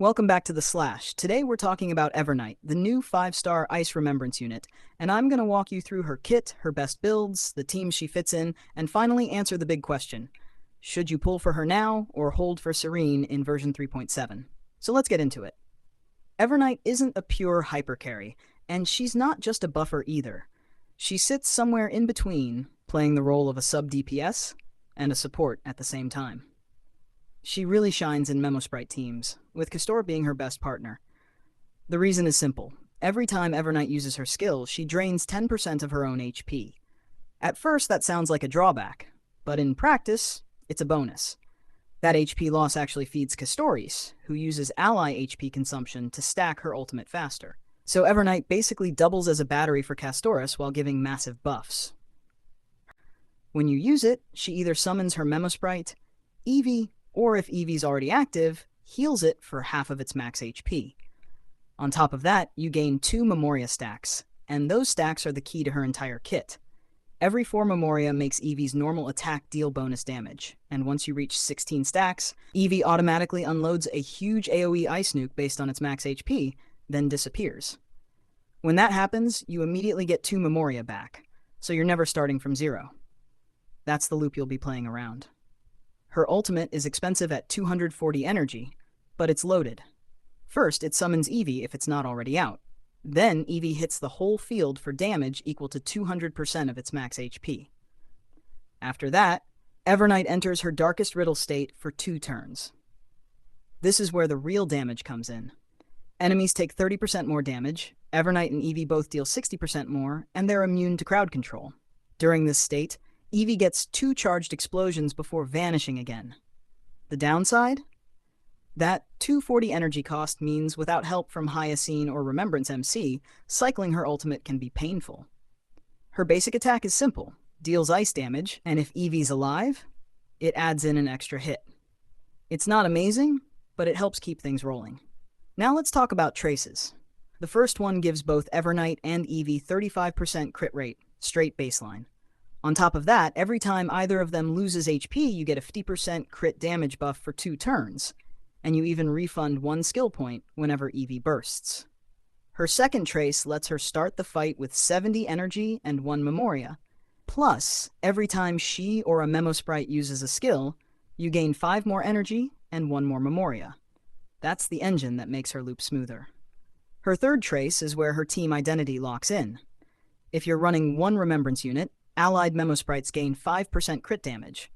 Welcome back to the Slash. Today we're talking about Evernight, the new 5-star Ice Remembrance unit, and I'm going to walk you through her kit, her best builds, the teams she fits in, and finally answer the big question. Should you pull for her now, or hold for Serene in version 3.7? So let's get into it. Evernight isn't a pure hyper carry, and she's not just a buffer either. She sits somewhere in between, playing the role of a sub-DPS and a support at the same time. She really shines in Memo Sprite teams, with Castor being her best partner. The reason is simple. Every time Evernight uses her skill, she drains 10% of her own HP. At first, that sounds like a drawback, but in practice, it's a bonus. That HP loss actually feeds Castoris, who uses ally HP consumption to stack her ultimate faster. So Evernight basically doubles as a battery for Castoris while giving massive buffs. When you use it, she either summons her Memo Sprite, Eevee, or if Eevee's already active, heals it for half of its max HP. On top of that, you gain 2 Memoria stacks, and those stacks are the key to her entire kit. Every 4 Memoria makes Eevee's normal attack deal bonus damage, and once you reach 16 stacks, Eevee automatically unloads a huge AoE Ice Nuke based on its max HP, then disappears. When that happens, you immediately get 2 Memoria back, so you're never starting from zero. That's the loop you'll be playing around. Her ultimate is expensive at 240 energy, but it's loaded. First, it summons Eevee if it's not already out. Then, Eevee hits the whole field for damage equal to 200% of its max HP. After that, Evernight enters her Darkest Riddle state for 2 turns. This is where the real damage comes in. Enemies take 30% more damage, Evernight and Eevee both deal 60% more, and they're immune to crowd control. During this state, Eevee gets 2 charged explosions before vanishing again. The downside? That 240 energy cost means without help from Hyacine or Remembrance MC, cycling her ultimate can be painful. Her basic attack is simple, deals ice damage, and if Eevee's alive, it adds in an extra hit. It's not amazing, but it helps keep things rolling. Now let's talk about traces. The first one gives both Evernight and Eevee 35% crit rate, straight baseline. On top of that, every time either of them loses HP, you get a 50% crit damage buff for 2 turns, and you even refund 1 skill point whenever Eevee bursts. Her second trace lets her start the fight with 70 energy and 1 Memoria. Plus, every time she or a Memo Sprite uses a skill, you gain 5 more energy and 1 more Memoria. That's the engine that makes her loop smoother. Her third trace is where her team identity locks in. If you're running 1 Remembrance unit, allied Memo Sprites gain 5% crit damage.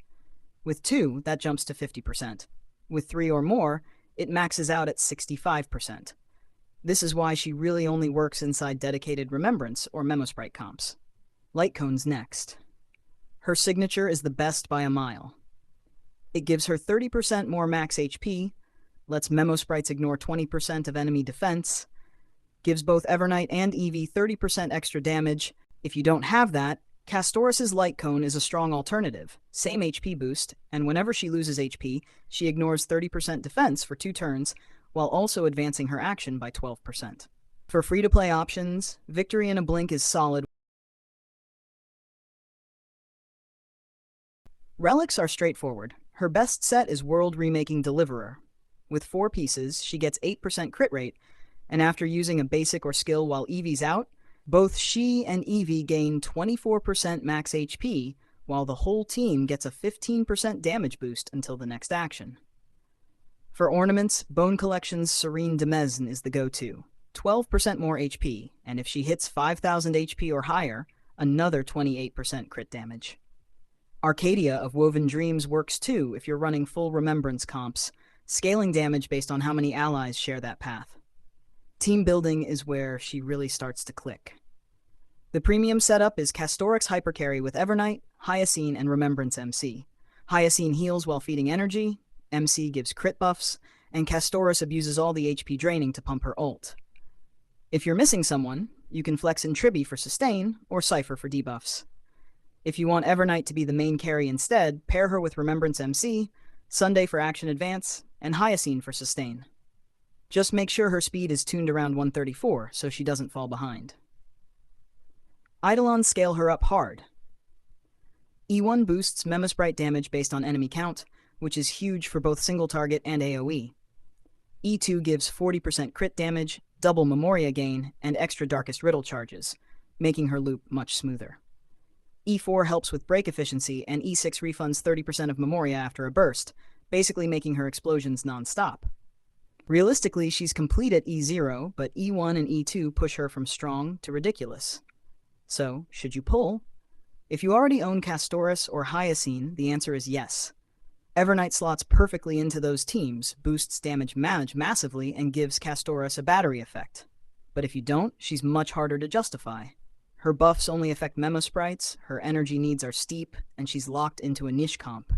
With 2, that jumps to 50%. With 3 or more, it maxes out at 65%. This is why she really only works inside dedicated Remembrance or Memo Sprite comps. Lightcone's next. Her signature is the best by a mile. It gives her 30% more max HP, lets Memo Sprites ignore 20% of enemy defense, gives both Evernight and Eevee 30% extra damage. If you don't have that, Castoris' Lightcone is a strong alternative, same HP boost, and whenever she loses HP, she ignores 30% defense for 2 turns, while also advancing her action by 12%. For free-to-play options, Victory in a Blink is solid. Relics are straightforward. Her best set is World Remaking Deliverer. With 4 pieces, she gets 8% crit rate, and after using a basic or skill while Eevee's out, both she and Eevee gain 24% max HP, while the whole team gets a 15% damage boost until the next action. For ornaments, Bone Collection's Serene Demesne is the go-to. 12% more HP, and if she hits 5,000 HP or higher, another 28% crit damage. Arcadia of Woven Dreams works too if you're running full Remembrance comps, scaling damage based on how many allies share that path. Team building is where she really starts to click. The premium setup is Castorix Hypercarry with Evernight, Hyacine, and Remembrance MC. Hyacine heals while feeding energy, MC gives crit buffs, and Castoris abuses all the HP draining to pump her ult. If you're missing someone, you can flex in Tribi for sustain, or Cypher for debuffs. If you want Evernight to be the main carry instead, pair her with Remembrance MC, Sunday for action advance, and Hyacine for sustain. Just make sure her speed is tuned around 134 so she doesn't fall behind. Eidolons scale her up hard. E1 boosts Memo Sprite damage based on enemy count, which is huge for both single target and AoE. E2 gives 40% crit damage, double Memoria gain, and extra Darkest Riddle charges, making her loop much smoother. E4 helps with break efficiency, and E6 refunds 30% of Memoria after a burst, basically making her explosions non-stop. Realistically, she's complete at E0, but E1 and E2 push her from strong to ridiculous. So, should you pull? If you already own Castoris or Hyacine, the answer is yes. Evernight slots perfectly into those teams, boosts damage massively, and gives Castoris a battery effect. But if you don't, she's much harder to justify. Her buffs only affect memo sprites, her energy needs are steep, and she's locked into a niche comp.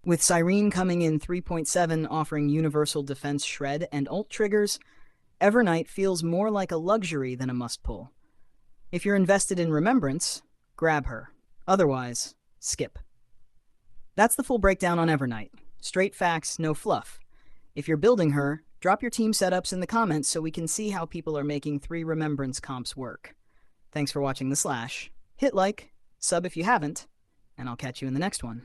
With Cyrene coming in 3.7 offering universal defense shred and ult triggers, Evernight feels more like a luxury than a must-pull. If you're invested in Remembrance, grab her. Otherwise, skip. That's the full breakdown on Evernight. Straight facts, no fluff. If you're building her, drop your team setups in the comments so we can see how people are making 3 Remembrance comps work. Thanks for watching The Slash. Hit like, sub if you haven't, and I'll catch you in the next one.